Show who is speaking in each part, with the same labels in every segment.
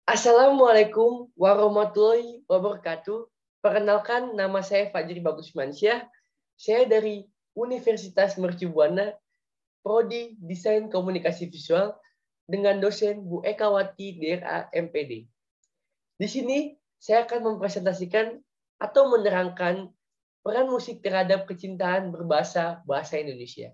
Speaker 1: Assalamualaikum warahmatullahi wabarakatuh. Perkenalkan, nama saya Fajri Bagus Mansyah. Saya dari Universitas Mercu Buana, Prodi Desain Komunikasi Visual, dengan dosen Bu Ekawati DRA MPD. Di sini saya akan mempresentasikan atau menerangkan peran musik terhadap kecintaan berbahasa Indonesia.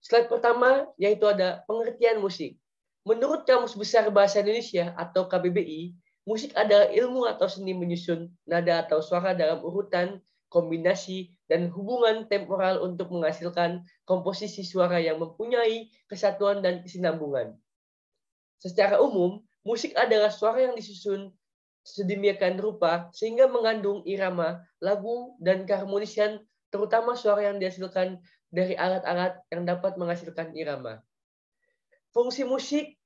Speaker 1: Slide pertama yaitu ada pengertian musik. Menurut Kamus Besar Bahasa Indonesia atau KBBI, musik adalah ilmu atau seni menyusun nada atau suara dalam urutan, kombinasi, dan hubungan temporal untuk menghasilkan komposisi suara yang mempunyai kesatuan dan kesinambungan. Secara umum, musik adalah suara yang disusun sedemikian rupa sehingga mengandung irama, lagu, dan keharmonisan, terutama suara yang dihasilkan dari alat-alat yang dapat menghasilkan irama. Fungsi musik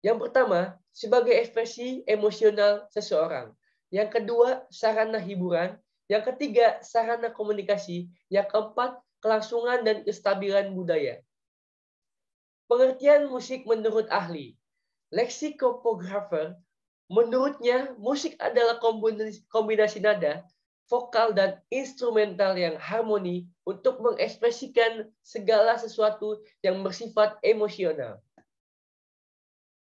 Speaker 1: yang pertama, sebagai ekspresi emosional seseorang. Yang kedua, sarana hiburan. Yang ketiga, sarana komunikasi. Yang keempat, kelangsungan dan kestabilan budaya. Pengertian musik menurut ahli. Leksikopografer, menurutnya musik adalah kombinasi nada, vokal, dan instrumental yang harmoni untuk mengekspresikan segala sesuatu yang bersifat emosional.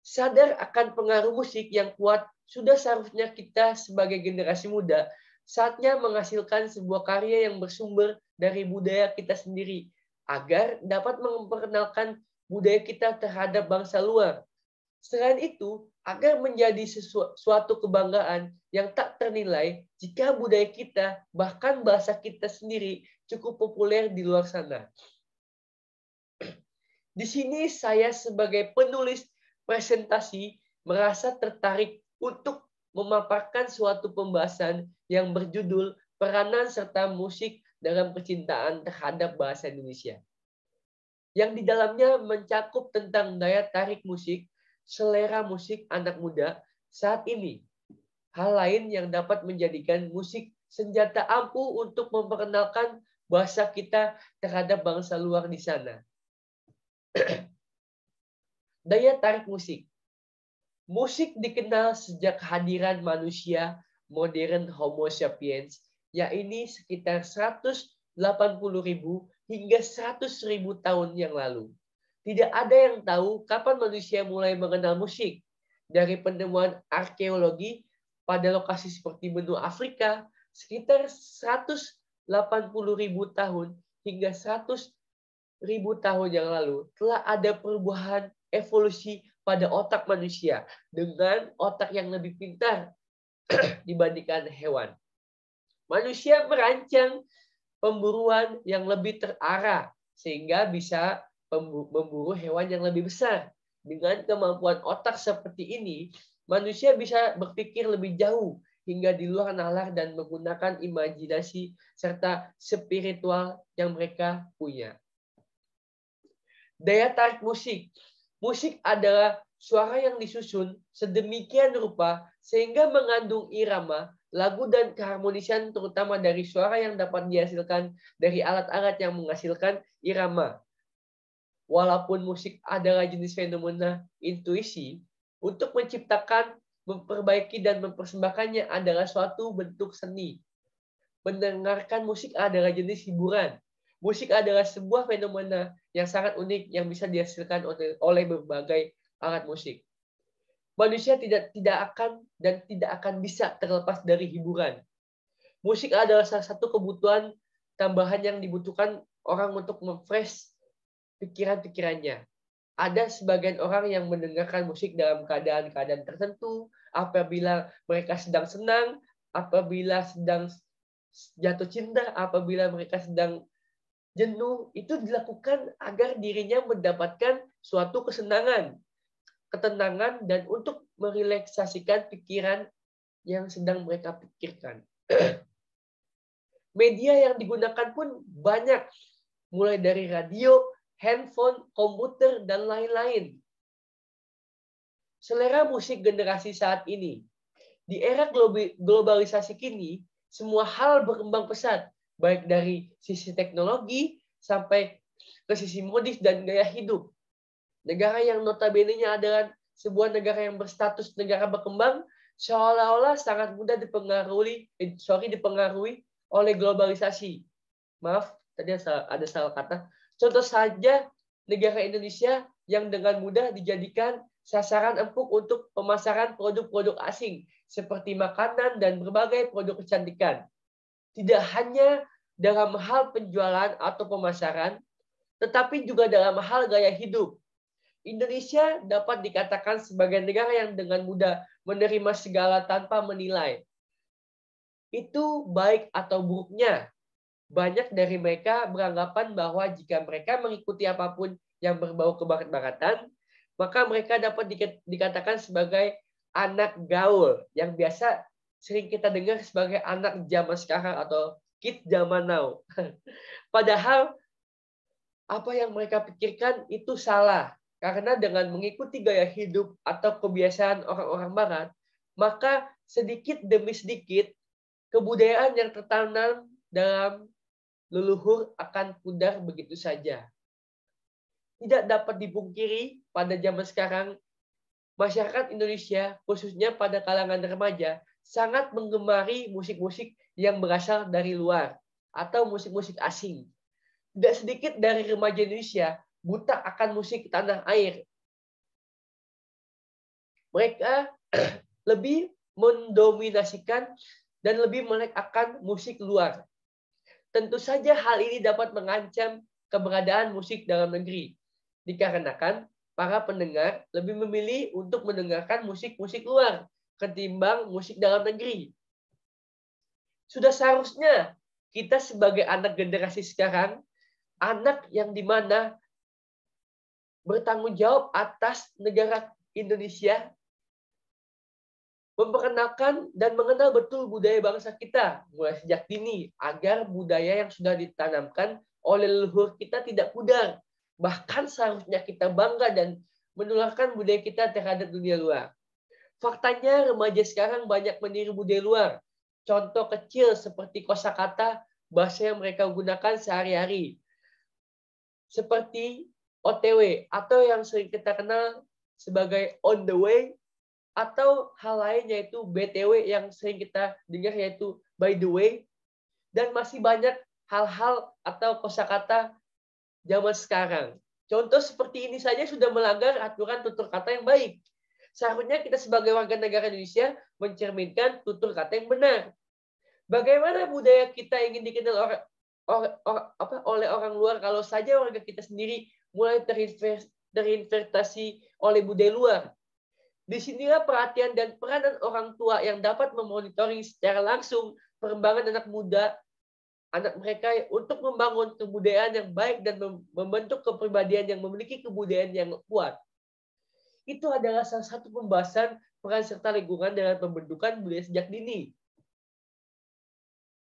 Speaker 1: Sadar akan pengaruh musik yang kuat, sudah seharusnya kita sebagai generasi muda saatnya menghasilkan sebuah karya yang bersumber dari budaya kita sendiri, agar dapat memperkenalkan budaya kita terhadap bangsa luar. Selain itu, agar menjadi suatu kebanggaan yang tak ternilai jika budaya kita, bahkan bahasa kita sendiri, cukup populer di luar sana. Di sini saya sebagai penulis presentasi merasa tertarik untuk memaparkan suatu pembahasan yang berjudul peranan serta musik dalam kecintaan terhadap bahasa Indonesia. Yang di dalamnya mencakup tentang daya tarik musik, selera musik anak muda saat ini. Hal lain yang dapat menjadikan musik senjata ampuh untuk memperkenalkan bahasa kita terhadap bangsa luar di sana. Daya tarik musik. Musik dikenal sejak kehadiran manusia modern Homo sapiens, yaitu sekitar 180.000 hingga 100.000 tahun yang lalu. Tidak ada yang tahu kapan manusia mulai mengenal musik. Dari penemuan arkeologi pada lokasi seperti benua Afrika, sekitar 180.000 tahun hingga 100.000 tahun yang lalu telah ada perubahan evolusi pada otak manusia dengan otak yang lebih pintar dibandingkan hewan. Manusia merancang pemburuan yang lebih terarah sehingga bisa memburu hewan yang lebih besar. Dengan kemampuan otak seperti ini, manusia bisa berpikir lebih jauh hingga di luar nalar dan menggunakan imajinasi serta spiritual yang mereka punya. Daya tarik musik. Musik adalah suara yang disusun sedemikian rupa sehingga mengandung irama, lagu, dan keharmonisan terutama dari suara yang dapat dihasilkan dari alat-alat yang menghasilkan irama. Walaupun musik adalah jenis fenomena intuisi, untuk menciptakan, memperbaiki, dan mempersembahkannya adalah suatu bentuk seni. Mendengarkan musik adalah jenis hiburan. Musik adalah sebuah fenomena yang sangat unik yang bisa dihasilkan oleh berbagai alat musik. Manusia tidak akan bisa terlepas dari hiburan. Musik adalah salah satu kebutuhan tambahan yang dibutuhkan orang untuk memfresh pikiran-pikirannya. Ada sebagian orang yang mendengarkan musik dalam keadaan-keadaan tertentu, apabila mereka sedang senang, apabila sedang jatuh cinta, apabila mereka sedang jenuh, itu dilakukan agar dirinya mendapatkan suatu kesenangan, ketenangan, dan untuk merelaksasikan pikiran yang sedang mereka pikirkan. Media yang digunakan pun banyak, mulai dari radio, handphone, komputer, dan lain-lain. Selera musik generasi saat ini. Di era globalisasi kini, semua hal berkembang pesat, baik dari sisi teknologi sampai ke sisi modis dan gaya hidup. Negara yang notabene-nya adalah sebuah negara yang berstatus negara berkembang, seolah-olah sangat mudah dipengaruhi oleh globalisasi. Maaf, tadi ada salah kata. Contoh saja negara Indonesia yang dengan mudah dijadikan sasaran empuk untuk pemasaran produk-produk asing seperti makanan dan berbagai produk kecantikan. Tidak hanya dalam hal penjualan atau pemasaran, tetapi juga dalam hal gaya hidup. Indonesia dapat dikatakan sebagai negara yang dengan mudah menerima segala tanpa menilai. Itu baik atau buruknya. Banyak dari mereka beranggapan bahwa jika mereka mengikuti apapun yang berbau kebarat-baratan, maka mereka dapat dikatakan sebagai anak gaul, yang biasa sering kita dengar sebagai anak zaman sekarang atau kid zaman now. Padahal apa yang mereka pikirkan itu salah. Karena dengan mengikuti gaya hidup atau kebiasaan orang-orang barat, maka sedikit demi sedikit kebudayaan yang tertanam dalam leluhur akan pudar begitu saja. Tidak dapat dipungkiri pada zaman sekarang, masyarakat Indonesia, khususnya pada kalangan remaja, sangat menggemari musik-musik yang berasal dari luar atau musik-musik asing. Tidak sedikit dari remaja Indonesia buta akan musik tanah air. Mereka lebih mendominasikan dan lebih melek akan musik luar. Tentu saja hal ini dapat mengancam keberadaan musik dalam negeri, dikarenakan para pendengar lebih memilih untuk mendengarkan musik-musik luar ketimbang musik dalam negeri. Sudah seharusnya kita sebagai anak generasi sekarang, anak yang dimana bertanggung jawab atas negara Indonesia, memperkenalkan dan mengenal betul budaya bangsa kita mulai sejak dini, agar budaya yang sudah ditanamkan oleh leluhur kita tidak pudar. Bahkan seharusnya kita bangga dan menularkan budaya kita terhadap dunia luar. Faktanya remaja sekarang banyak meniru budaya luar. Contoh kecil seperti kosakata bahasa yang mereka gunakan sehari-hari. Seperti OTW atau yang sering kita kenal sebagai on the way, atau hal lain yaitu BTW yang sering kita dengar yaitu by the way, dan masih banyak hal-hal atau kosakata zaman sekarang. Contoh seperti ini saja sudah melanggar aturan tutur kata yang baik. Seharusnya kita sebagai warga negara Indonesia mencerminkan tutur kata yang benar. Bagaimana budaya kita ingin dikenal oleh orang luar kalau saja warga kita sendiri mulai terinvestasi oleh budaya luar? Disinilah perhatian dan peranan orang tua yang dapat memonitoring secara langsung perkembangan anak mereka untuk membangun kebudayaan yang baik dan membentuk kepribadian yang memiliki kebudayaan yang kuat. Itu adalah salah satu pembahasan peran serta lingkungan dalam pembentukan budaya sejak dini.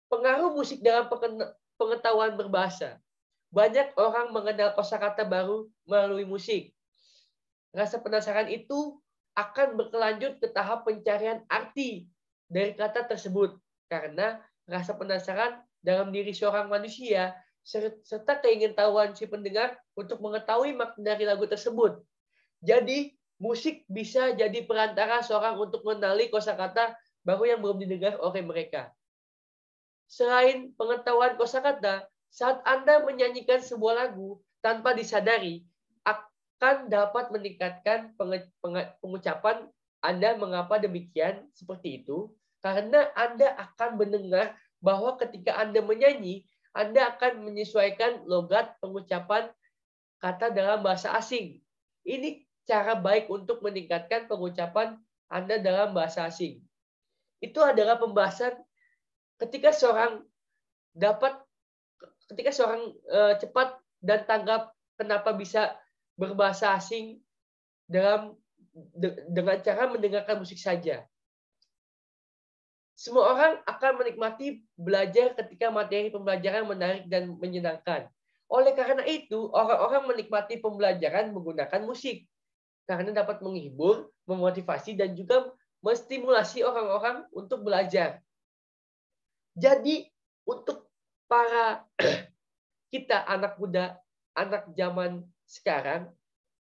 Speaker 1: Pengaruh musik dalam pengetahuan berbahasa. Banyak orang mengenal kosakata baru melalui musik. Rasa penasaran itu akan berkelanjut ke tahap pencarian arti dari kata tersebut. Karena rasa penasaran dalam diri seorang manusia serta keingintahuan si pendengar untuk mengetahui makna dari lagu tersebut. Jadi, musik bisa jadi perantara seorang untuk mengenali kosakata baru yang belum didengar oleh mereka. Selain pengetahuan kosakata, saat Anda menyanyikan sebuah lagu tanpa disadari, akan dapat meningkatkan pengucapan Anda. Mengapa demikian seperti itu? Karena Anda akan mendengar bahwa ketika Anda menyanyi, Anda akan menyesuaikan logat pengucapan kata dalam bahasa asing. Ini cara baik untuk meningkatkan pengucapan Anda dalam bahasa asing. Itu adalah pembahasan ketika seorang cepat dan tanggap kenapa bisa berbahasa asing dengan cara mendengarkan musik saja. Semua orang akan menikmati belajar ketika materi pembelajaran menarik dan menyenangkan. Oleh karena itu, orang-orang menikmati pembelajaran menggunakan musik karena dapat menghibur, memotivasi, dan juga menstimulasi orang-orang untuk belajar. Jadi untuk para kita anak muda, anak zaman sekarang,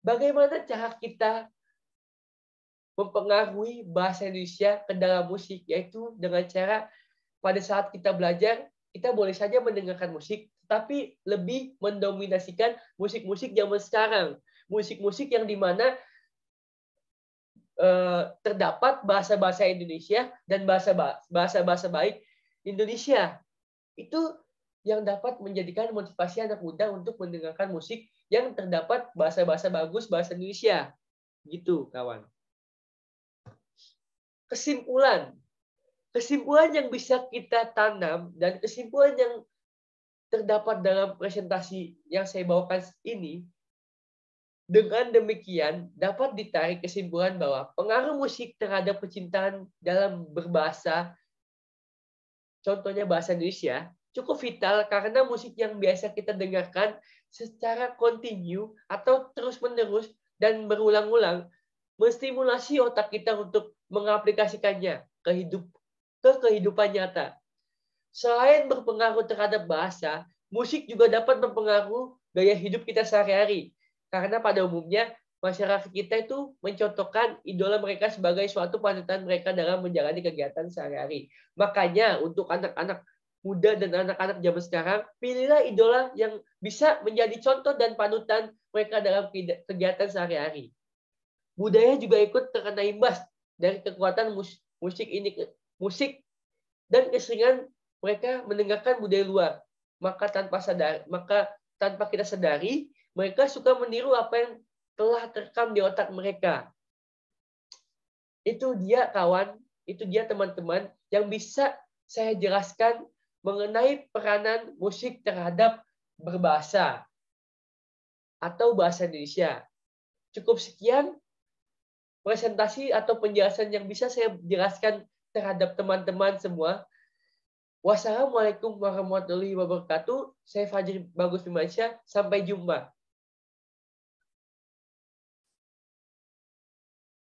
Speaker 1: bagaimana cara kita mempengaruhi bahasa Indonesia ke dalam musik, yaitu dengan cara pada saat kita belajar, kita boleh saja mendengarkan musik, tapi lebih mendominasikan musik-musik zaman sekarang. Musik-musik yang dimana terdapat bahasa-bahasa Indonesia dan bahasa-bahasa baik Indonesia. Itu yang dapat menjadikan motivasi anak muda untuk mendengarkan musik yang terdapat bahasa-bahasa bagus bahasa Indonesia. Gitu, kawan. Kesimpulan yang bisa kita tanam dan kesimpulan yang terdapat dalam presentasi yang saya bawakan ini, dengan demikian dapat ditarik kesimpulan bahwa pengaruh musik terhadap kecintaan dalam berbahasa, contohnya bahasa Indonesia, cukup vital karena musik yang biasa kita dengarkan secara kontinu atau terus-menerus dan berulang-ulang menstimulasi otak kita untuk mengaplikasikannya ke kehidupan nyata. Selain berpengaruh terhadap bahasa, musik juga dapat mempengaruhi gaya hidup kita sehari-hari. Karena pada umumnya, masyarakat kita itu mencontohkan idola mereka sebagai suatu panutan mereka dalam menjalani kegiatan sehari-hari. Makanya untuk anak-anak muda dan anak-anak zaman sekarang, pilihlah idola yang bisa menjadi contoh dan panutan mereka dalam kegiatan sehari-hari. Budaya juga ikut terkena imbas dari kekuatan musik dan keseringan mereka mendengarkan budaya luar. Maka tanpa kita sadari, mereka suka meniru apa yang telah terekam di otak mereka. Itu dia kawan, itu dia teman-teman yang bisa saya jelaskan mengenai peranan musik terhadap berbahasa atau bahasa Indonesia. Cukup sekian presentasi atau penjelasan yang bisa saya jelaskan terhadap teman-teman semua. Wassalamualaikum warahmatullahi wabarakatuh. Saya Fajri Bagus Firmansyah. Sampai jumpa.